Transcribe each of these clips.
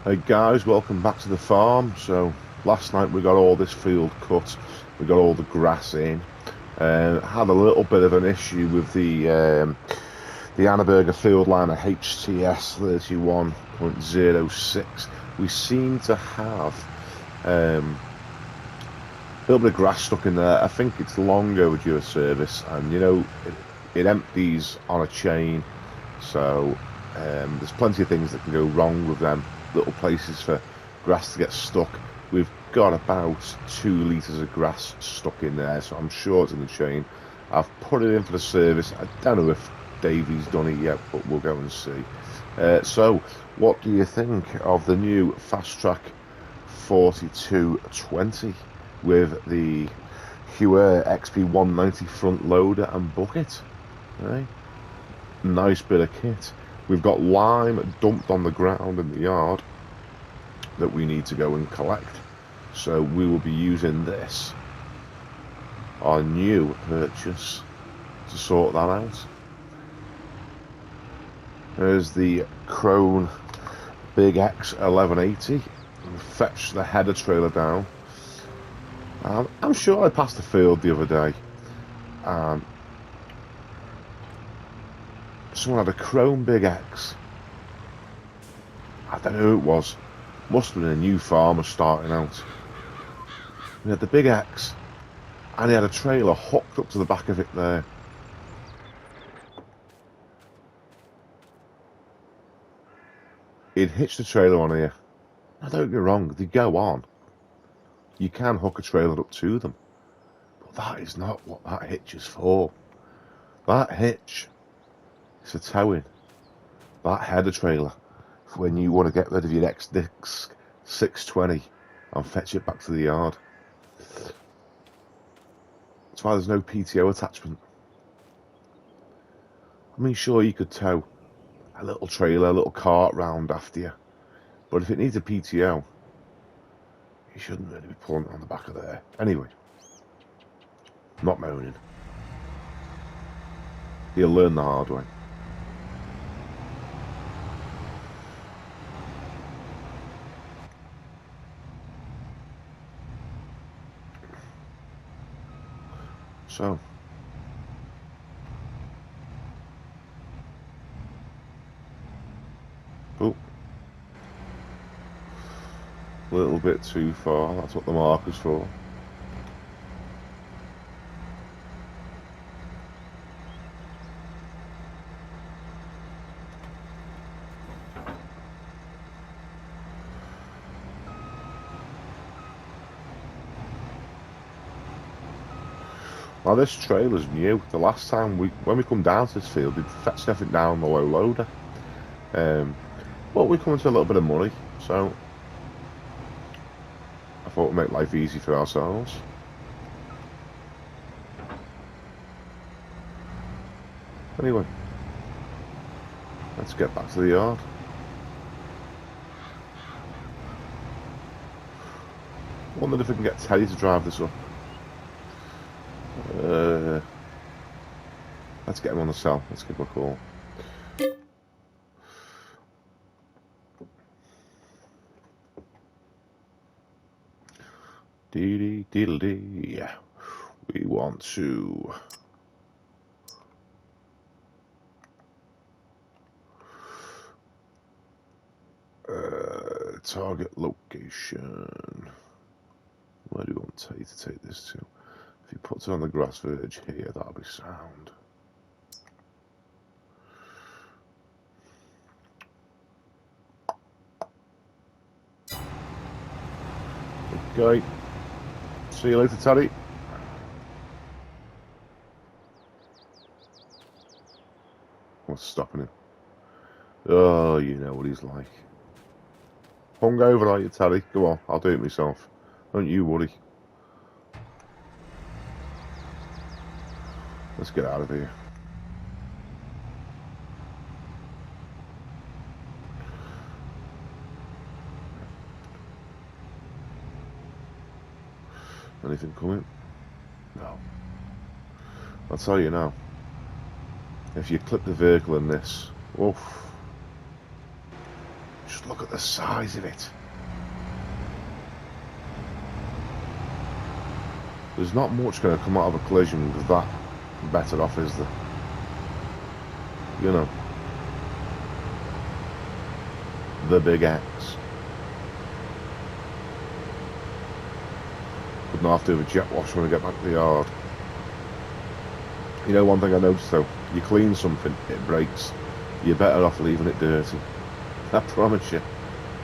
Hey guys, welcome back to the farm. So last night we got all this field cut, we got all the grass in. Had a little bit of an issue with the Annaberger field liner HTS 31.06. We seem to have a little bit of grass stuck in there. I think it's long overdue a service, and you know it empties on a chain, so there's plenty of things that can go wrong with them little places for grass to get stuck. We've got about 2 litres of grass stuck in there, so I'm sure it's in the chain. I've put it in for the service. I don't know if Davey's done it yet, but we'll go and see. So what do you think of the new Fast Track 4220 with the Woooow XP190 front loader and bucket? Right? Nice bit of kit. We've got lime dumped on the ground in the yard that we need to go and collect. So we will be using this, our new purchase, to sort that out. There's the Krone Big X 1180. Fetch the header trailer down. I'm sure I passed the field the other day. Someone had a Krone Big X. I don't know who it was. Must have been a new farmer starting out. He had the Big X, and he had a trailer hooked up to the back of it there. He'd hitched the trailer on here. Now don't get me wrong, they go on. You can hook a trailer up to them. But that is not what that hitch is for. That hitch is for towing that header trailer for when you want to get rid of your next disc 620 and fetch it back to the yard. That's why there's no PTO attachment. I mean, sure, you could tow a little trailer, a little cart round after you, but if it needs a PTO, you shouldn't really be pulling it on the back of there. Anyway, not moaning. You'll learn the hard way. So, oh, a little bit too far. That's what the marker's for. Now this trailer's new. The last time when we come down to this field, we'd fetched everything down the low loader. But we come into a little bit of money, so I thought we'd make life easy for ourselves. Anyway, let's get back to the yard. Wondered if we can get Teddy to drive this up. Let's get him on the cell. Let's give him a call. Dee dee dee. Yeah, we want to. Target location. Where do you want Teddy to take this to? If he puts it on the grass verge here, that'll be sound. Okay. See you later, Teddy. What's stopping him? Oh, you know what he's like. Hungover, are you, Teddy? Go on, I'll do it myself. Don't you worry. Let's get out of here. Anything coming? No. I'll tell you now. If you clip the vehicle in this, oof. Just look Look at the size of it. There's not much going to come out of a collision with that better off, is there? You know. The big X. Wouldn't have to have a jet wash when I get back to the yard. You know, one thing I noticed though, you clean something, it breaks. You're better off leaving it dirty. I promise you.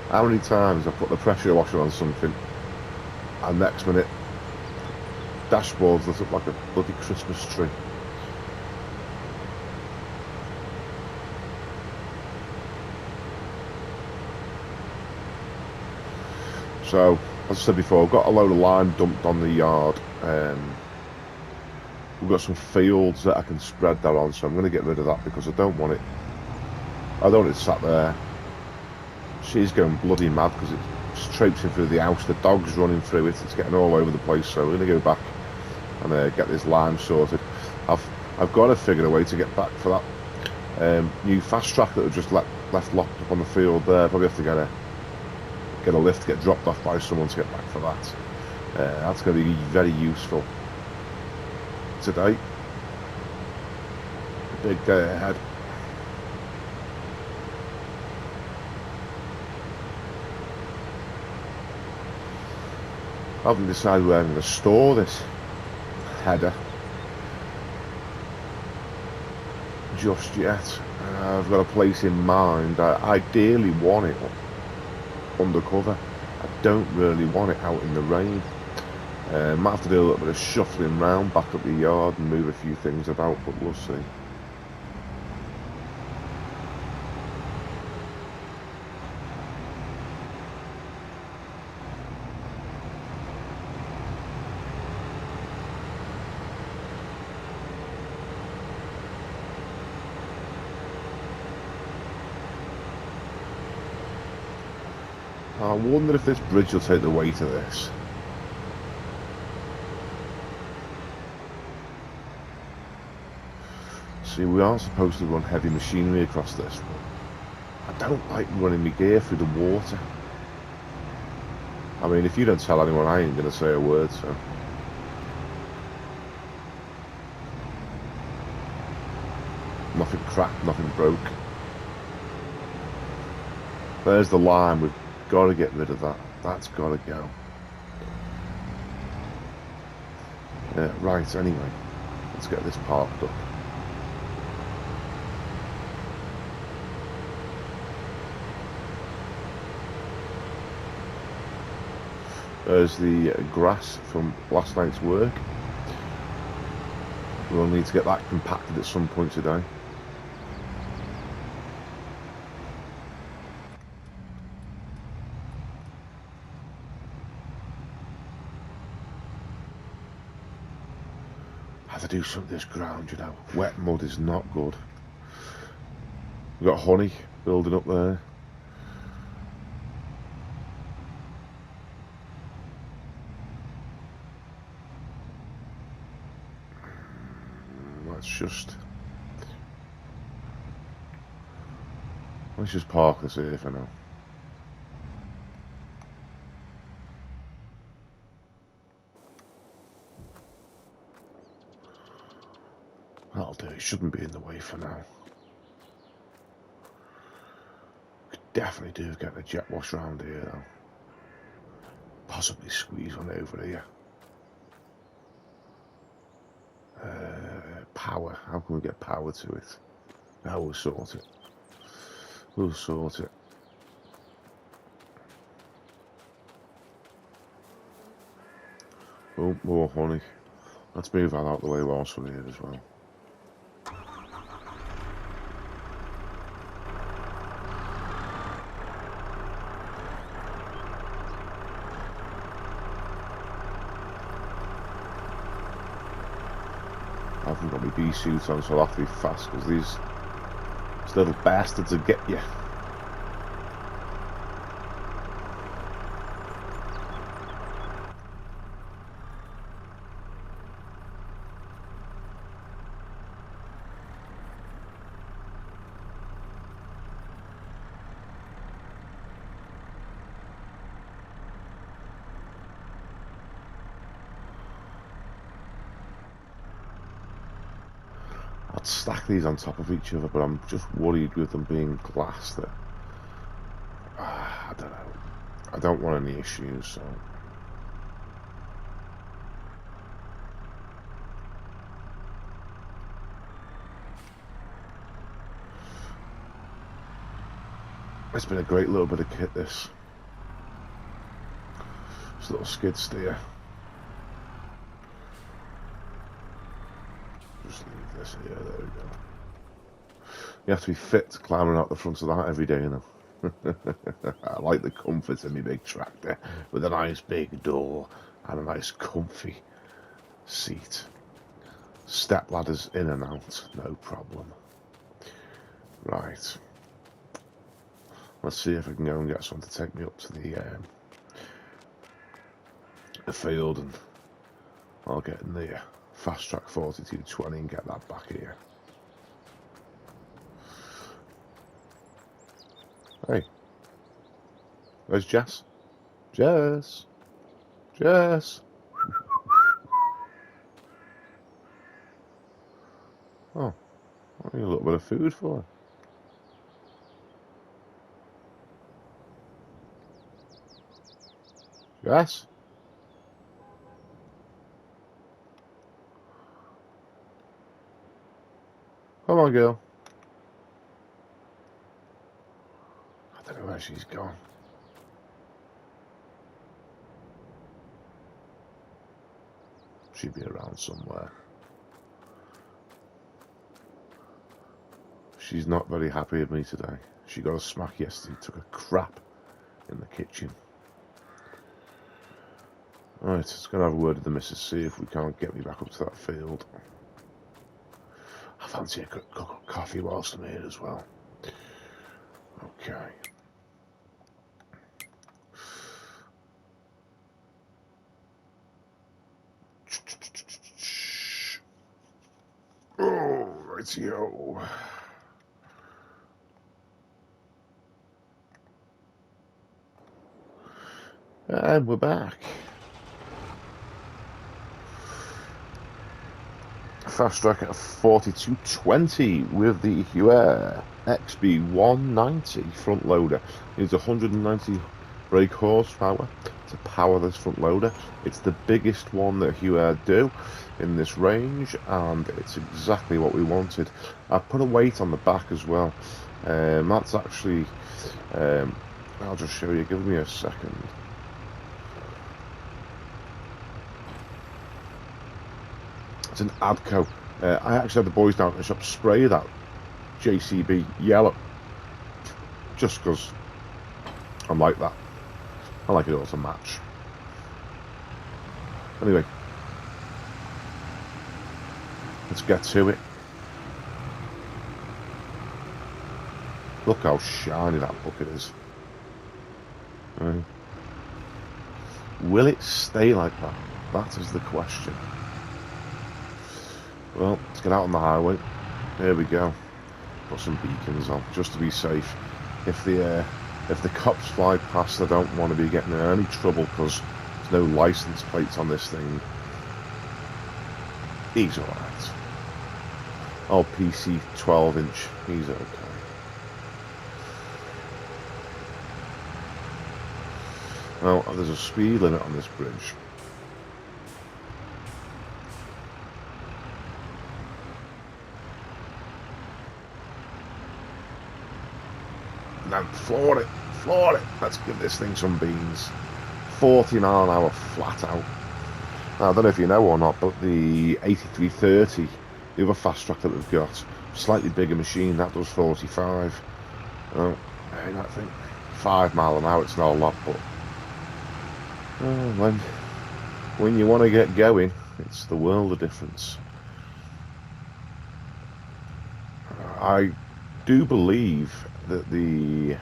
How many times I put the pressure washer on something and next minute dashboards lit up like a bloody Christmas tree. So, as I said before, I've got a load of lime dumped on the yard. We've got some fields that I can spread that on, so I'm going to get rid of that because I don't want it. I don't want it sat there. She's going bloody mad because it's traipsing through the house. The dog's running through it. It's getting all over the place. So we're going to go back and get this lime sorted. I've got to figure a way to get back for that new fast track that was just left locked up on the field there. Probably have to get a lift, get dropped off by someone to get back for that. That's going to be very useful today. A big day ahead. I haven't decided where I'm going to store this header just yet. I've got a place in mind. I ideally want it undercover. I don't really want it out in the rain. Might have to do a little bit of shuffling round back up the yard and move a few things about, but we'll see. I wonder if this bridge will take the weight of this. See, we are supposed to run heavy machinery across this, but I don't like running my gear through the water. I mean, if you don't tell anyone, I ain't going to say a word, so. Nothing cracked, nothing broke. There's the line. We've got to get rid of that. That's got to go. Right, anyway. Let's get this parked up. There's the grass from last night's work. We'll need to get that compacted at some point today. I have to do something to this ground, you know. Wet mud is not good. We've got honey building up there. Let's just park this here for now. That'll do. It shouldn't be in the way for now. Could definitely do getting a jet wash around here though. Possibly squeeze one over here. Power. How can we get power to it? Now we'll sort it. We'll sort it. Oh, more honey. Let's move that out of the way whilst we're here as well. I haven't got my bee suit on, so I'll have to be fast because these little bastards will get you. stack these on top of each other, but I'm just worried with them being glass that I don't know. I don't want any issues, so. It's been a great little bit of kit, this. This little skid steer. Just leave this here, there we go. You have to be fit to climbing out the front of that every day, you know. I like the comfort of my big tractor with a nice big door and a nice comfy seat. Step ladders in and out, no problem. Right. Let's see if I can go and get someone to take me up to the field, and I'll get in the fast track 4220 and get that back here. Hey, where's Jess? Jess! Jess! Oh, I need a little bit of food for her. Jess? Come on, girl. I don't know where she's gone. She'd be around somewhere. She's not very happy with me today. She got a smack yesterday, took a crap in the kitchen. Right, let's go and have a word with the missus, see if we can't get me back up to that field. I fancy a cup of coffee whilst I'm here as well. Okay. Oh, rightio. And we're back. Fast track at 4220 with the Woooow XB190 front loader. It's 190 brake horsepower to power this front loader. It's the biggest one that Woooow do in this range, and it's exactly what we wanted. I've put a weight on the back as well. That's actually, I'll just show you, give me a second. It's an Adco. I actually had the boys down at the shop spray that JCB yellow, just because I'm like that. I like it all to match. Anyway, let's get to it. Look how shiny that bucket is. Right. Will it stay like that? That is the question. Well, let's get out on the highway. There we go. Put some beacons on, just to be safe. If the cops fly past, I don't want to be getting in any trouble because there's no license plates on this thing. He's alright. Oh, PC 12-inch. He's okay. Well, there's a speed limit on this bridge. Now, floor it. Let's give this thing some beans. 40 mile an hour flat out. Now, I don't know if you know or not, but the 8330, the other fast track that we've got, slightly bigger machine, that does 45. Oh, I think 5 mile an hour, it's not a lot, but when you want to get going, it's the world of difference. I do believe that the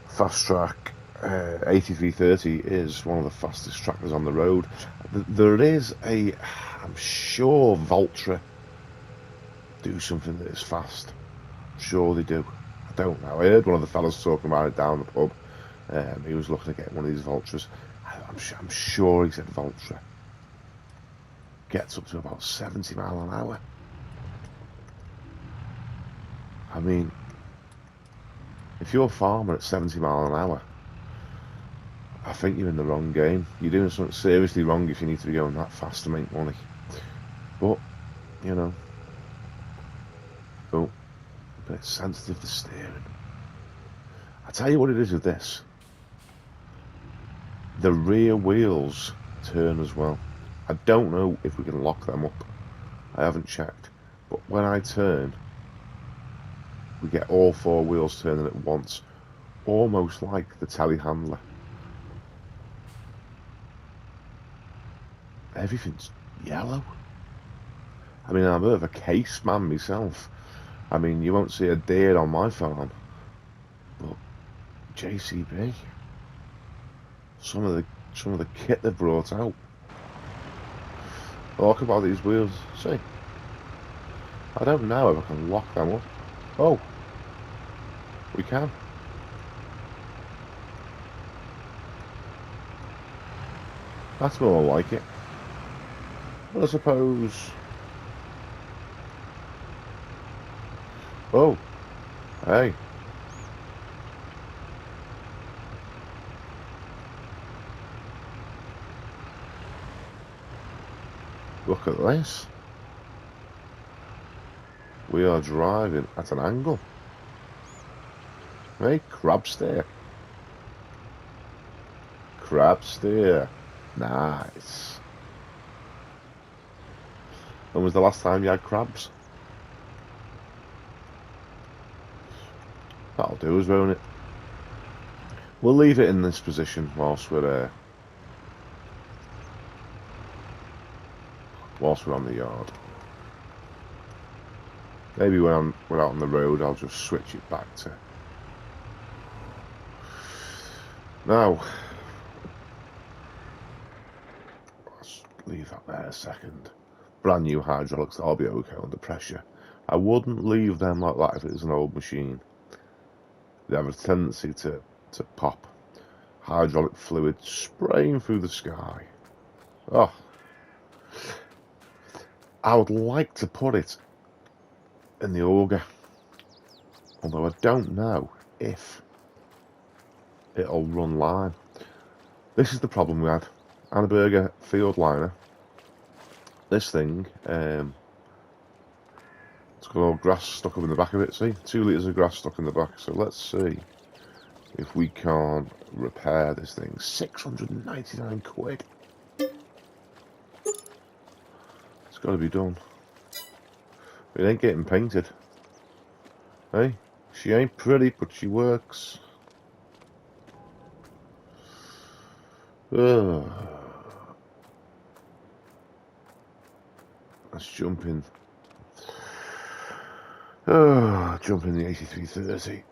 fast track 8330 is one of the fastest tractors on the road. There is I'm sure Valtra do something that is fast. I'm sure they do. I don't know. I heard one of the fellas talking about it down the pub. He was looking at getting one of these Valtras. I'm sure he said Valtra gets up to about 70 mile an hour. mean, if you're farming at 70 mile an hour, I think you're in the wrong game. You're doing something seriously wrong if you need to be going that fast to make money. But, you know, oh, a bit sensitive to steering. I tell you what it is with this. The rear wheels turn as well. I don't know if we can lock them up. I haven't checked. But when I turn, we get all 4 wheels turning at once. Almost like the telehandler. Everything's yellow. I mean, I'm a bit of a case man myself. I mean, you won't see a deer on my farm. But JCB, some of the kit they brought out. Talk about these wheels. See, I don't know if I can lock them up. Oh, we can. That's more like it. But I suppose. Oh, hey. Look at this. We are driving at an angle. Hey, crab steer. Crab steer. Nice. When was the last time you had crabs? That'll do us, won't it? We'll leave it in this position whilst we're on the yard. Maybe when we're out on the road, I'll just switch it back to. Now, let's leave that there a second. Brand new hydraulics, that'll be okay under pressure. I wouldn't leave them like that if it was an old machine. They have a tendency to pop. Hydraulic fluid spraying through the sky. Oh, I would like to put it in the auger, although I don't know if it'll run line. This is the problem we had. Annaberger field liner. This thing, it's got all grass stuck up in the back of it, see? 2 litres of grass stuck in the back. So let's see if we can repair this thing. 699 quid. It's got to be done. It ain't getting painted. Hey, she ain't pretty, but she works. Let's jump in. Jump in the 8330.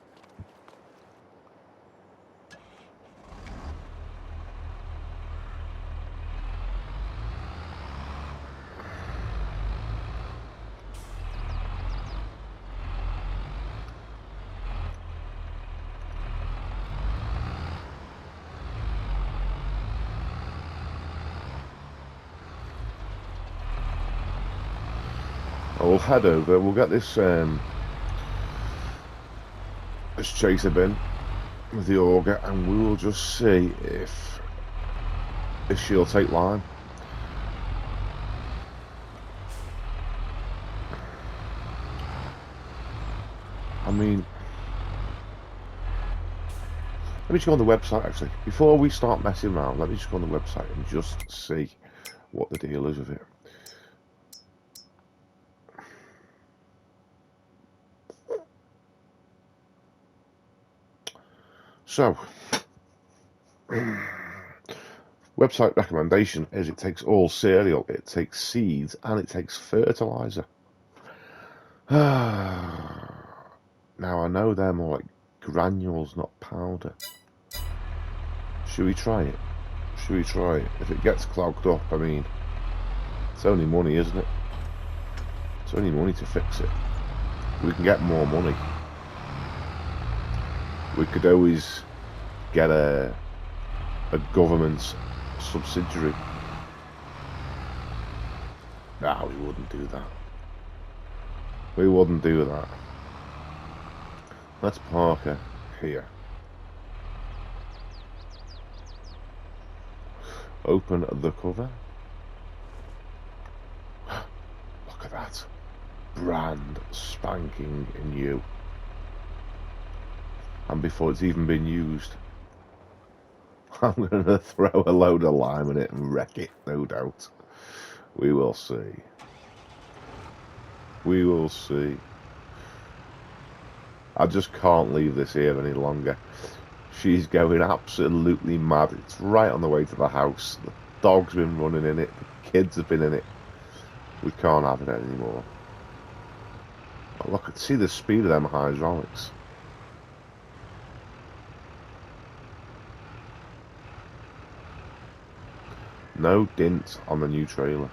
We'll head over. We'll get this this chaser bin with the auger, and we will just see if she'll take line. I mean, let me just go on the website actually. Before we start messing around, let me just go on the website and just see what the deal is with it. So, website recommendation is it takes all cereal, it takes seeds, and it takes fertilizer. Now I know they're more like granules, not powder. Should we try it? Should we try it? If it gets clogged up, I mean, it's only money, isn't it? It's only money to fix it. We can get more money. We could always get a government subsidiary. Nah, we wouldn't do that. We wouldn't do that. Let's park her here. Open the cover. Look at that. Brand spanking new. And before it's even been used. I'm going to throw a load of lime in it and wreck it, no doubt. We will see. We will see. I just can't leave this here any longer. She's going absolutely mad. It's right on the way to the house. The dog's been running in it. The kids have been in it. We can't have it anymore. But look, see the speed of them hydraulics. No dint on the new trailer.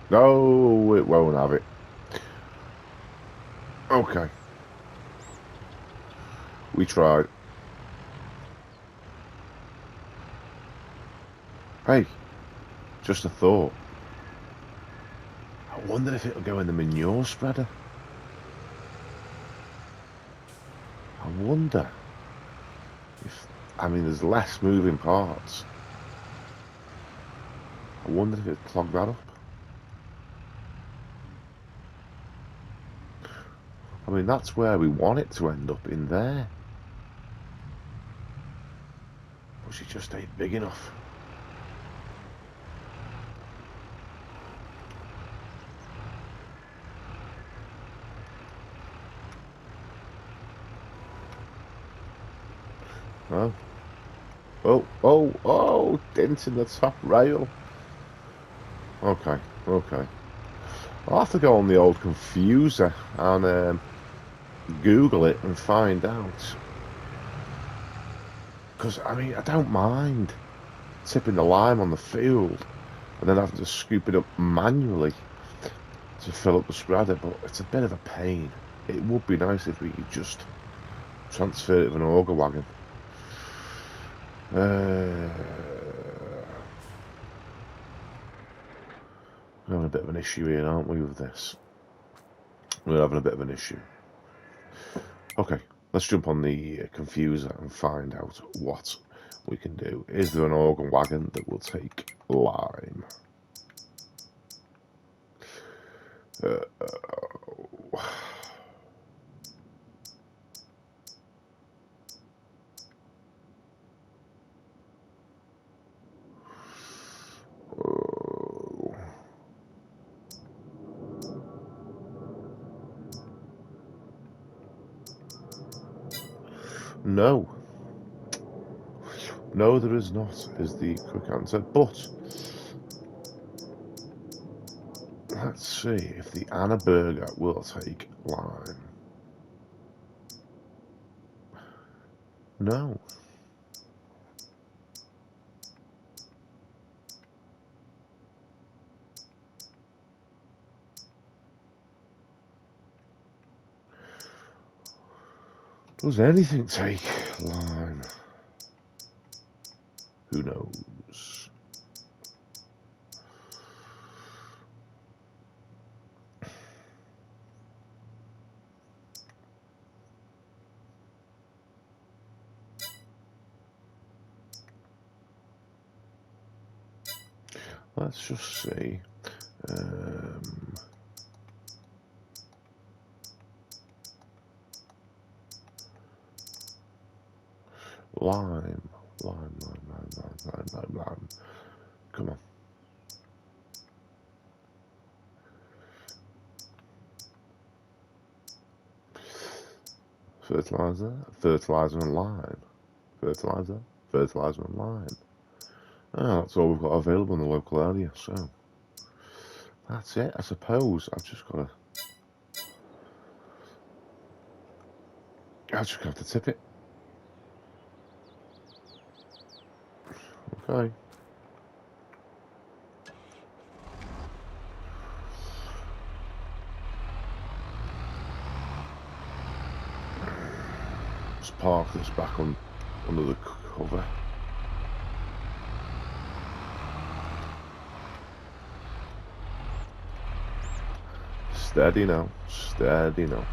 No, it won't have it. Okay. We tried. Hey, just a thought. I wonder if it'll go in the manure spreader. I wonder if, I mean, there's less moving parts. I wonder if it'll clog that up. I mean, that's where we want it to end up, in there. But she just ain't big enough. Oh. Oh, dent in the top rail. Okay, okay. I'll have to go on the old confuser and Google it and find out. Because, I mean, I don't mind tipping the lime on the field and then having to scoop it up manually to fill up the spreader, but it's a bit of a pain. It would be nice if we could just transfer it with an auger wagon. We're having a bit of an issue here, aren't we, with this? We're having a bit of an issue. Okay, let's jump on the confuser and find out what we can do. Is there an organ wagon that will take lime? No. No, there is not, is the quick answer. But let's see if the Anna Burger will take lime. No. Does anything take lime? Who knows? Let's just see. Lime. Come on. Fertilizer and lime. Fertilizer and lime. Oh, that's all we've got available in the local area, so that's it, I suppose. I've just got to tip it. Okay. Let's park this back under the cover. Steady now, steady now.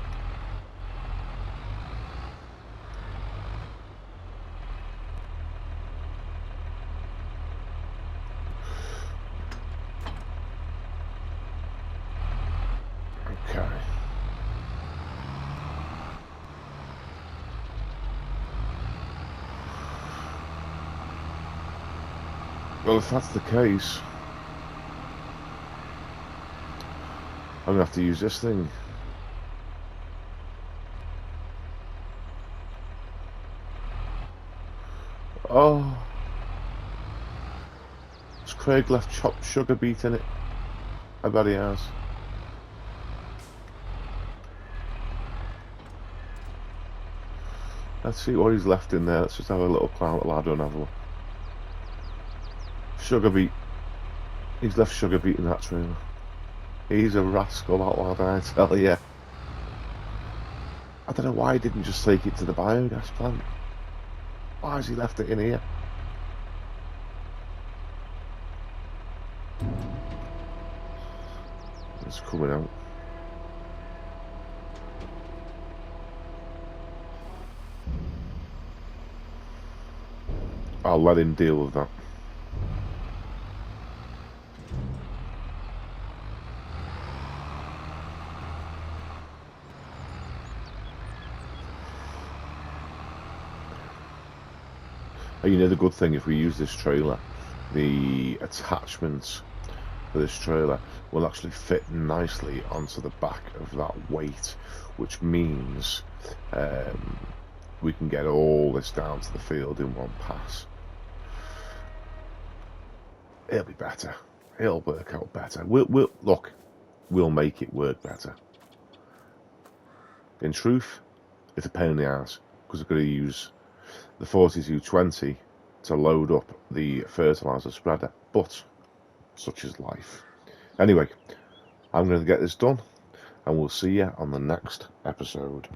Well, if that's the case, I'm gonna have to use this thing. Oh, has Craig left chopped sugar beet in it? I bet he has. Let's see what he's left in there. Let's just have a little climb up the ladder and have a look. Sugar beet. He's left sugar beet in that trailer. He's a rascal, that lad, I tell you. I don't know why he didn't just take it to the biogas plant. Why has he left it in here? It's coming out. I'll let him deal with that. And you know the good thing, if we use this trailer, the attachments for this trailer will actually fit nicely onto the back of that weight, which means we can get all this down to the field in one pass. It'll be better. It'll work out better. We'll make it work better. In truth, it's a pain in the ass because I've got to use the 4220 to load up the fertilizer spreader, but such is life. Anyway, I'm going to get this done, and we'll see you on the next episode.